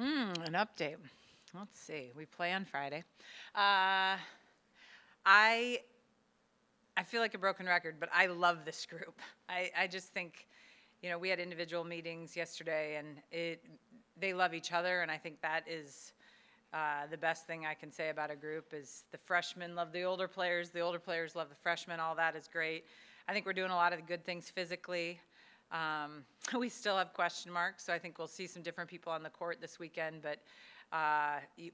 An update. Let's see. We play on Friday. Uh, I I feel like a broken record, but I love this group. I just think, we had individual meetings yesterday, and they love each other, and I think that is the best thing I can say about a group is the freshmen love the older players love the freshmen. All that is great. I think we're doing a lot of the good things physically. We still have question marks, so I think we'll see some different people on the court this weekend, but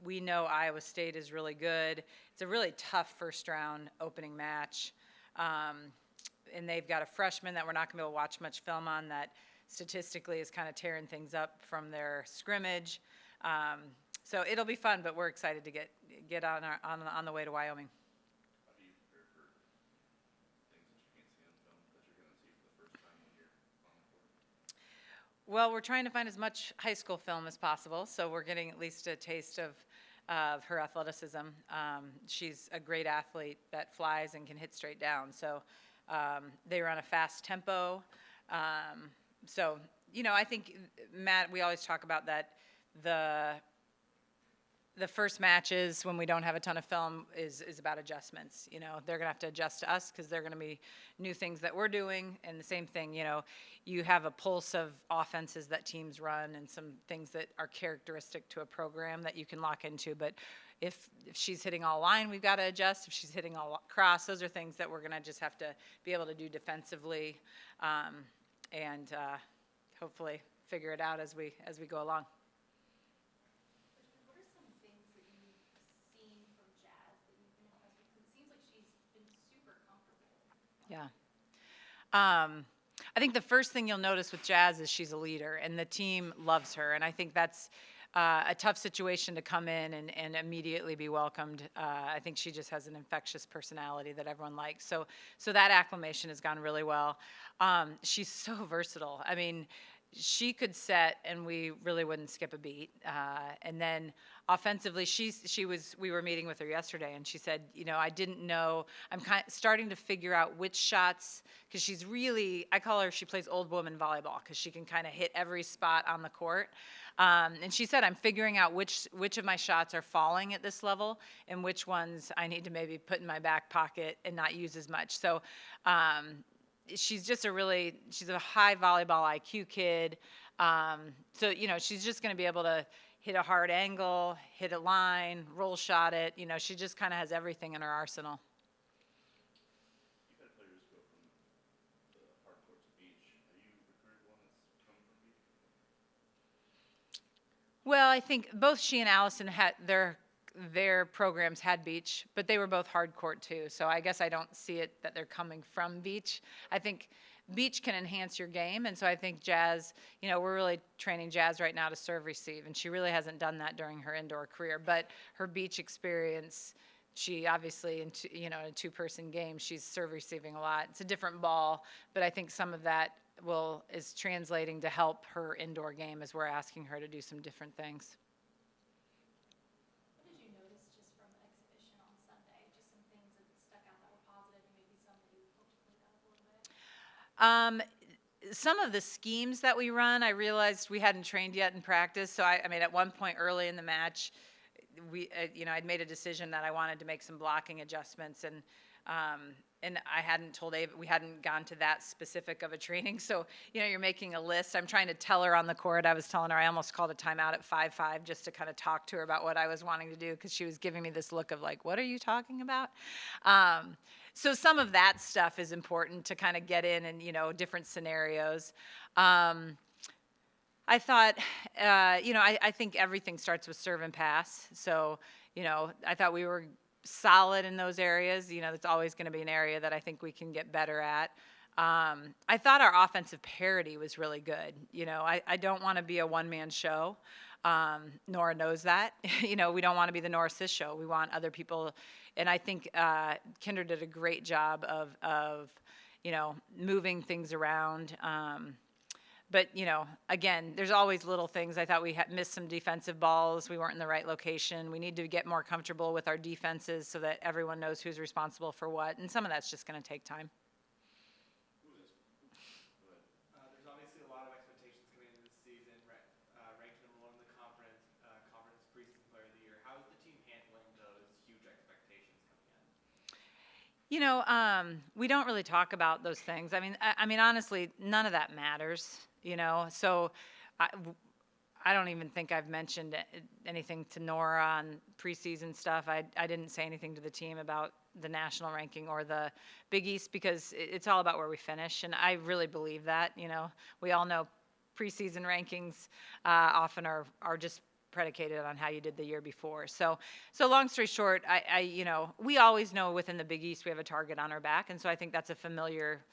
we know Iowa State is really good. It's a really tough first round opening match. And they've got a freshman that we're not going to be able to watch much film on that statistically is kind of tearing things up from their scrimmage. So it'll be fun, but we're excited to get on the way to Wyoming. How do you prepare for things that you can't see on film that you're going to see for the first time when you're on the court? Well, we're trying to find as much high school film as possible, so we're getting at least a taste of her athleticism. She's a great athlete that flies and can hit straight down. So they run a fast tempo. So, I think, Matt, we always talk about that the first matches when we don't have a ton of film is about adjustments. They're going to have to adjust to us because they're going to be new things that we're doing. And the same thing, you have a pulse of offenses that teams run and some things that are characteristic to a program that you can lock into. But if she's hitting all line, we've got to adjust. If she's hitting all cross, those are things that we're going to just have to be able to do defensively and hopefully figure it out as we go along. Yeah. I think the first thing you'll notice with Jazz is she's a leader, and the team loves her. And I think that's a tough situation to come in and immediately be welcomed. I think she just has an infectious personality that everyone likes. So that acclimation has gone really well. She's so versatile. I mean, she could set, and we really wouldn't skip a beat. And then offensively, we were meeting with her yesterday, and she said, I didn't know. I'm starting to figure out which shots, because she's really, I call her, she plays old woman volleyball, because she can kind of hit every spot on the court. And she said, I'm figuring out which of my shots are falling at this level, and which ones I need to maybe put in my back pocket and not use as much. So she's just she's a high volleyball IQ kid. So, she's just going to be able to hit a hard angle, hit a line, roll shot it. She just kind of has everything in her arsenal. You've had players go from the hard court to beach. Have you recruited one that's come from beach? Well, I think both she and Allison had their programs had beach, but they were both hard court too. So I guess I don't see it that they're coming from beach. I think beach can enhance your game, and so I think Jazz, we're really training Jazz right now to serve receive, and she really hasn't done that during her indoor career. But her beach experience, she obviously, in a two-person game, she's serve receiving a lot. It's a different ball, but I think some of that is translating to help her indoor game as we're asking her to do some different things. Some of the schemes that we run, I realized we hadn't trained yet in practice. So I mean, at one point early in the match, I'd made a decision that I wanted to make some blocking adjustments, and I hadn't told Ava, we hadn't gone to that specific of a training. So, you're making a list. I'm trying to tell her on the court. I was telling her I almost called a timeout at 5-5 just to kind of talk to her about what I was wanting to do, because she was giving me this look of like, what are you talking about? So some of that stuff is important to kind of get in and, different scenarios. I thought, I think everything starts with serve and pass. So, I thought we were solid in those areas. That's always going to be an area that I think we can get better at. I thought our offensive parity was really good. I don't want to be a one-man show. Nora knows that. We don't want to be the Nora Sis show. We want other people. And I think Kinder did a great job of moving things around. But, again, there's always little things. I thought we had missed some defensive balls. We weren't in the right location. We need to get more comfortable with our defenses so that everyone knows who's responsible for what. And some of that's just going to take time. There's obviously a lot of expectations coming into this season, ranked number one in the conference. We don't really talk about those things. I mean, honestly, none of that matters, So I, I don't even think I've mentioned anything to Nora on preseason stuff. I didn't say anything to the team about the national ranking or the Big East because it's all about where we finish, and I really believe that. We all know preseason rankings often are just predicated on how you did the year before. So long story short, we always know within the Big East we have a target on our back, and so I think that's a familiar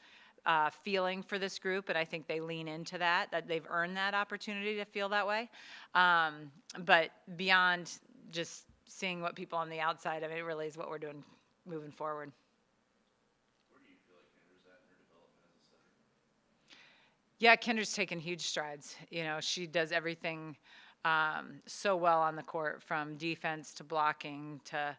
feeling for this group, and I think they lean into that they've earned that opportunity to feel that way. But beyond just seeing what people on the outside, it really is what we're doing moving forward. Where do you feel like Kendra's at in her development as a setter? Yeah, Kendra's taken huge strides. She does everything so well on the court, from defense to blocking to,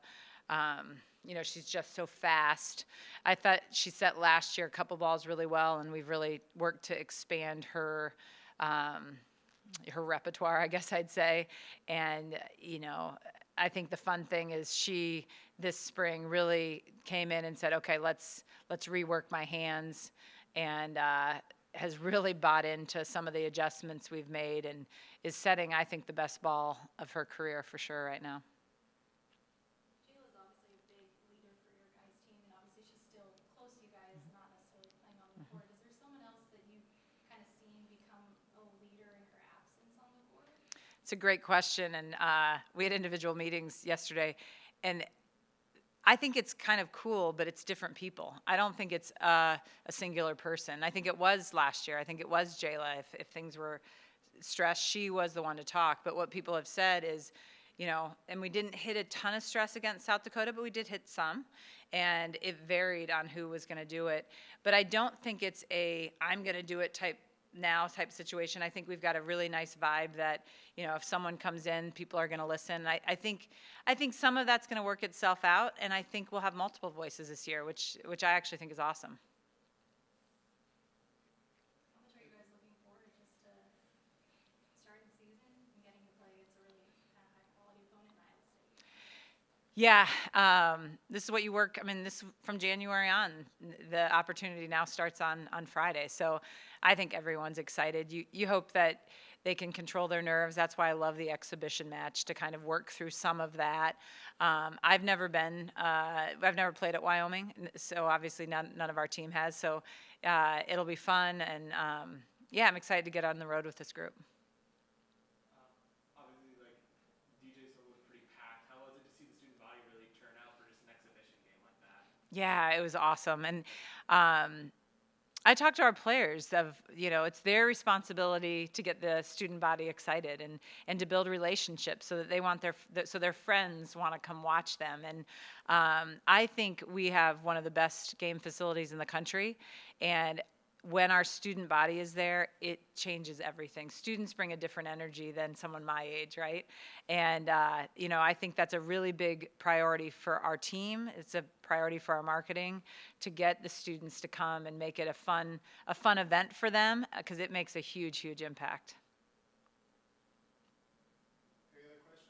she's just so fast. I thought she set last year a couple balls really well, and we've really worked to expand her repertoire, I guess I'd say. And, I think the fun thing is she this spring really came in and said, okay, let's rework my hands, and has really bought into some of the adjustments we've made and is setting, I think, the best ball of her career for sure right now. Jayla's obviously a big leader for your guys' team, and obviously she's still close to you guys, not necessarily playing on the court. Is there someone else that you've kind of seen become a leader in her absence on the court? It's a great question, and we had individual meetings yesterday, and I think it's kind of cool, but it's different people. I don't think it's a singular person. I think it was last year. I think it was Jayla. If things were stressed, she was the one to talk. But what people have said is, and we didn't hit a ton of stress against South Dakota, but we did hit some, and it varied on who was going to do it. But I don't think it's a I'm going to do it type situation. I think we've got a really nice vibe that, if someone comes in, people are going to listen. I think some of that's going to work itself out, and I think we'll have multiple voices this year, which I actually think is awesome. How much are you guys looking forward just to starting the season and getting to play against a really kind of high-quality opponent in Iowa State? Yeah, this is what you work. This from January on. The opportunity now starts on Friday. So I think everyone's excited. You hope that they can control their nerves. That's why I love the exhibition match, to kind of work through some of that. I've never played at Wyoming, so obviously none of our team has. So it'll be fun, and yeah, I'm excited to get on the road with this group. Obviously, DJ still looked pretty packed. How was it to see the student body really turn out for just an exhibition game like that? Yeah, it was awesome, and I talked to our players it's their responsibility to get the student body excited and to build relationships so that they want their friends want to come watch them. And I think we have one of the best game facilities in the country, and when our student body is there, it changes everything. Students bring a different energy than someone my age, right? And, I think that's a really big priority for our team. It's a priority for our marketing to get the students to come and make it a fun event for them, because it makes a huge, huge impact.